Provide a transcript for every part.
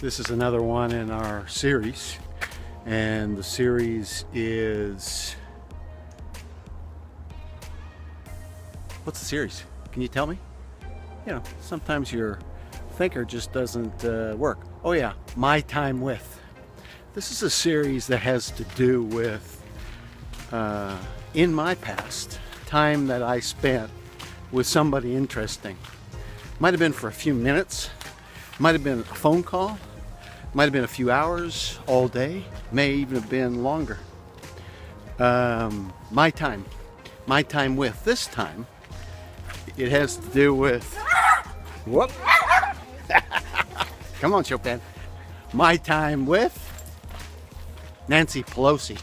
This is another one in our series, and the series is... What's the series? Can you tell me? You know, sometimes your thinker just doesn't work. Oh yeah, My Time With. This is a series that has to do with, in my past, time that I spent with somebody interesting. Might have been for a few minutes, might have been a phone call, might have been a few hours, all day, may even have been longer. My time with. This time, it has to do with, whoop. Come on, Chopin. My time with Nancy Pelosi.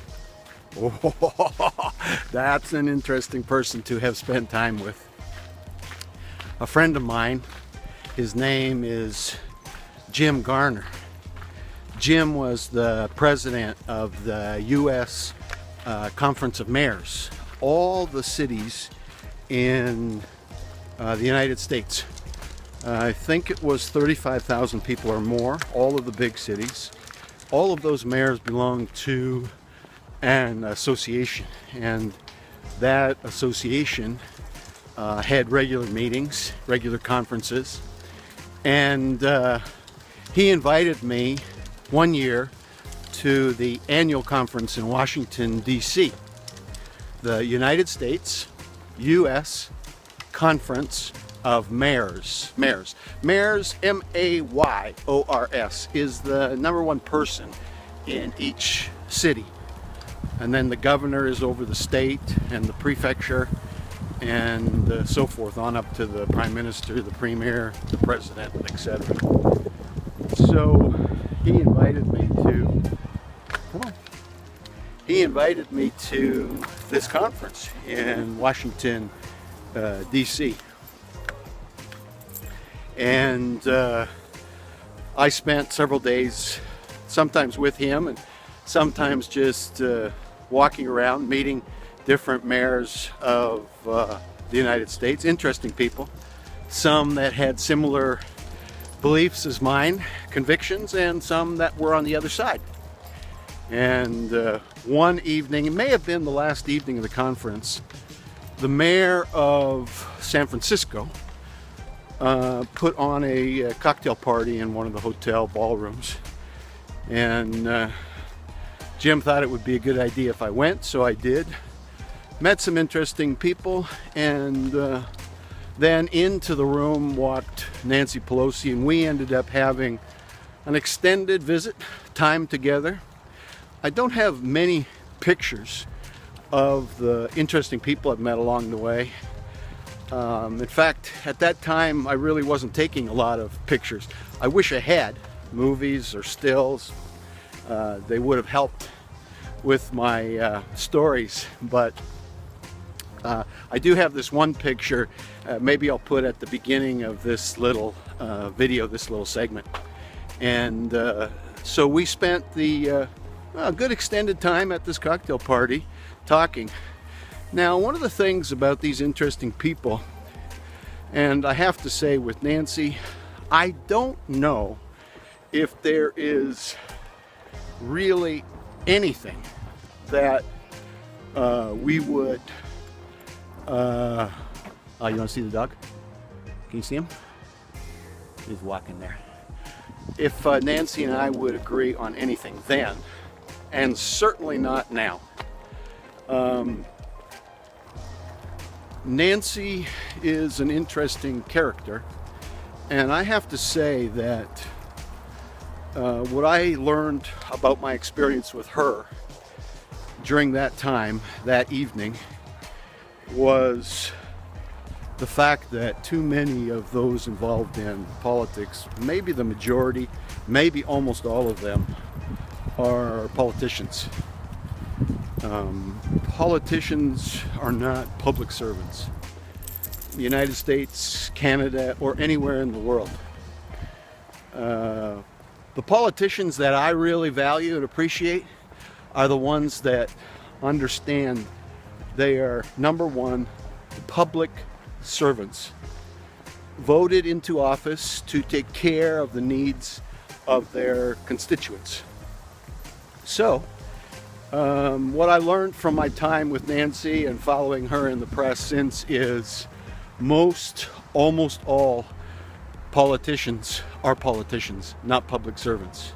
Oh, that's an interesting person to have spent time with. A friend of mine, his name is Jim Garner. Jim was the president of the U.S. Conference of Mayors. All the cities in the United States. I think it was 35,000 people or more, all of the big cities. All of those mayors belong to an association, and that association had regular meetings, regular conferences, and he invited me one year to the annual conference in Washington, D.C., the United States U.S. Conference of Mayors. Mayors, M-A-Y-O-R-S, is the number one person in each city. And then the governor is over the state and the prefecture and so forth, on up to the prime minister, the premier, the president, etc. So he invited me to this conference in Washington, D.C. And I spent several days, sometimes with him and sometimes just walking around, meeting different mayors of the United States. Interesting people. Some that had similar beliefs as mine, convictions, and some that were on the other side. And one evening, it may have been the last evening of the conference, the mayor of San Francisco put on a cocktail party in one of the hotel ballrooms. And Jim thought it would be a good idea if I went, so I did. Met some interesting people, and then into the room walked Nancy Pelosi, and we ended up having an extended visit, time together. I don't have many pictures of the interesting people I've met along the way. In fact, at that time, I really wasn't taking a lot of pictures. I wish I had movies or stills. They would have helped with my stories, but I do have this one picture. Maybe I'll put at the beginning of this little video, this little segment. And so we spent the good extended time at this cocktail party talking. Now, one of the things about these interesting people, and I have to say with Nancy, I don't know if there is really anything that we would you want to see the dog? Can you see him? He's walking there. If Nancy and I would agree on anything then, and certainly not now. Nancy is an interesting character, and I have to say that what I learned about my experience with her during that time, that evening, was the fact that too many of those involved in politics, maybe the majority, maybe almost all of them, are politicians. Politicians are not public servants. The United States, Canada, or anywhere in the world. The politicians that I really value and appreciate are the ones that understand they are, number one, public servants, voted into office to take care of the needs of their constituents. So, what I learned from my time with Nancy and following her in the press since is almost all politicians are politicians, not public servants.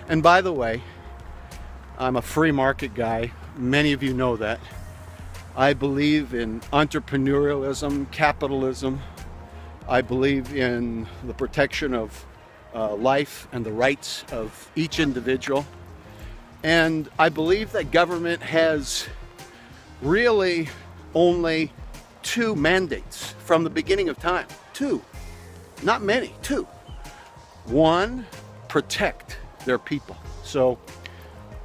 And by the way, I'm a free market guy. Many of you know that. I believe in entrepreneurialism, capitalism. I believe in the protection of life and the rights of each individual. And I believe that government has really only two mandates from the beginning of time. Two, not many, two. One, protect their people. So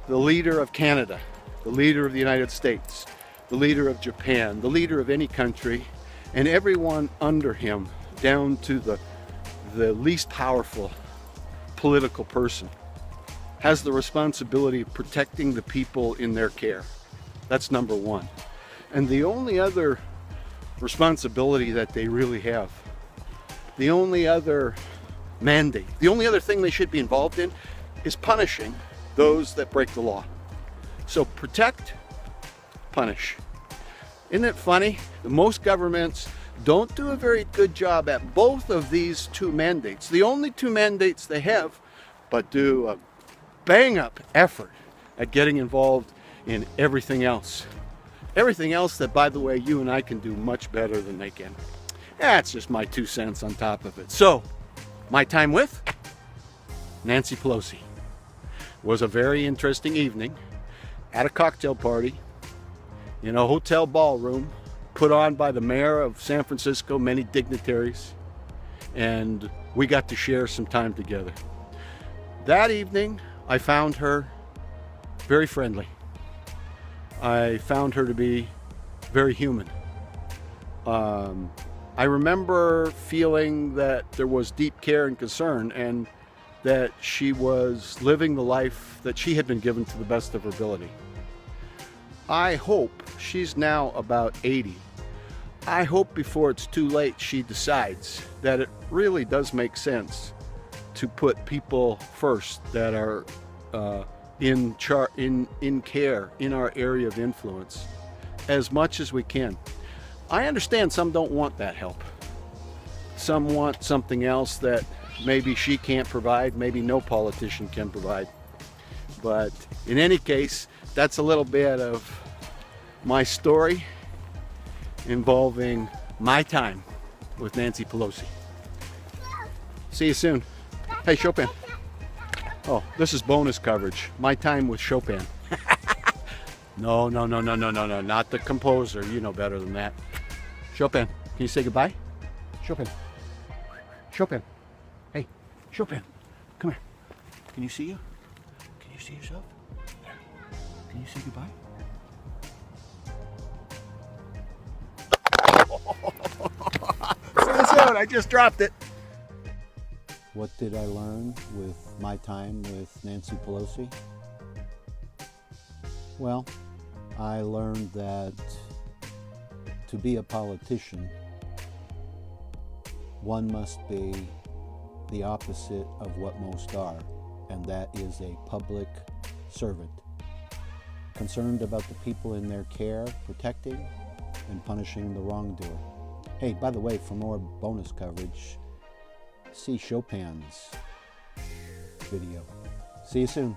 the leader of Canada, the leader of the United States, the leader of Japan, the leader of any country, and everyone under him, down to the least powerful political person, has the responsibility of protecting the people in their care. That's number one. And the only other responsibility that they really have, the only other mandate, the only other thing they should be involved in is punishing those that break the law. So protect, punish. Isn't it funny? Most governments don't do a very good job at both of these two mandates. The only two mandates they have, but do a bang up effort at getting involved in everything else. Everything else that, by the way, you and I can do much better than they can. That's just my 2 cents on top of it. So, my time with Nancy Pelosi was a very interesting evening at a cocktail party in a hotel ballroom put on by the mayor of San Francisco, many dignitaries, and we got to share some time together. That evening, I found her very friendly. I found her to be very human. I remember feeling that there was deep care and concern, and that she was living the life that she had been given to the best of her ability. I hope, she's now about 80, I hope before it's too late she decides that it really does make sense to put people first that are in care in our area of influence as much as we can. I understand some don't want that help. Some want something else that maybe she can't provide, maybe no politician can provide. But in any case, that's a little bit of my story involving my time with Nancy Pelosi. See you soon. Hey, Chopin. Oh, this is bonus coverage. My time with Chopin. No, not the composer. You know better than that. Chopin, can you say goodbye? Chopin. Chopin. Hey, Chopin. Come here. Can you see you? Can you see yourself? There. Can you say goodbye? See you soon. I just dropped it. What did I learn with my time with Nancy Pelosi? Well, I learned that to be a politician, one must be the opposite of what most are, and that is a public servant, concerned about the people in their care, protecting and punishing the wrongdoer. Hey, by the way, for more bonus coverage, see Chopin's video. See you soon.